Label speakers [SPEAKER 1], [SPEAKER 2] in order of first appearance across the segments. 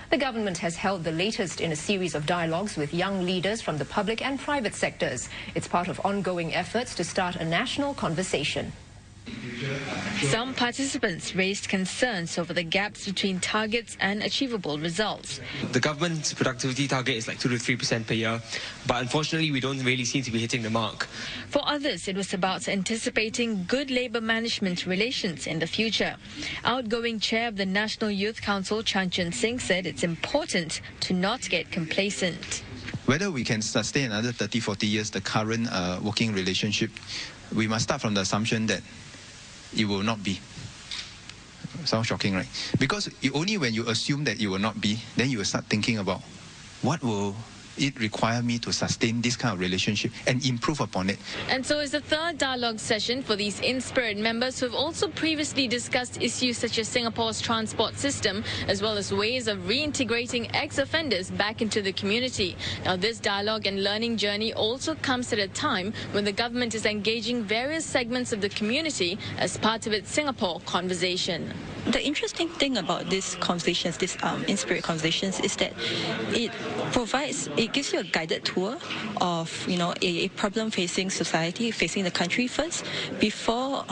[SPEAKER 1] The government has held the latest in a series of dialogues with young leaders from the public and private sectors. It's part of ongoing efforts to start a national conversation.
[SPEAKER 2] Some participants raised concerns over the gaps between targets and achievable results.
[SPEAKER 3] The government's productivity target is like 2 to 3% per year, but unfortunately we don't really seem to be hitting the mark.
[SPEAKER 2] For others, it was about anticipating good labour management relations in the future. Outgoing chair of the National Youth Council, Chan Chun Sing, said it's important to not get complacent.
[SPEAKER 4] Whether we can sustain another 30, 40 years, the current working relationship, we must start from the assumption that it will not be. Sounds shocking, right? Because only when you assume that it will not be, then you will start thinking about what will it require me to sustain this kind of relationship and improve upon it.
[SPEAKER 2] And so is the third dialogue session for these in-spirit members who have also previously discussed issues such as Singapore's transport system, as well as ways of reintegrating ex-offenders back into the community. Now, this dialogue and learning journey also comes at a time when the government is engaging various segments of the community as part of its Singapore conversation.
[SPEAKER 5] The interesting thing about these conversations, these in-spirit conversations, is that it gives you a guided tour of, a problem-facing society, facing the country first, before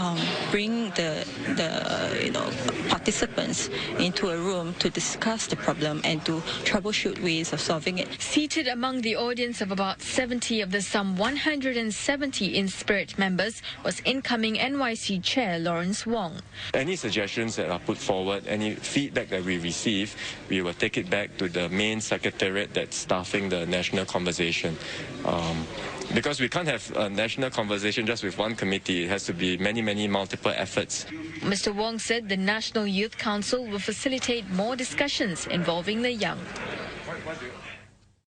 [SPEAKER 5] bring the participants into a room to discuss the problem and to troubleshoot ways of solving it.
[SPEAKER 2] Seated among the audience of about 70 of the some 170 in-spirit members was incoming NYC Chair Lawrence Wong.
[SPEAKER 6] Any suggestions that are put forward, any feedback that we receive, we will take it back to the main secretariat that's staffing the national conversation. Because we can't have a national conversation just with one committee. It has to be many multiple efforts.
[SPEAKER 2] Mr. Wong said the National Youth Council will facilitate more discussions involving the young.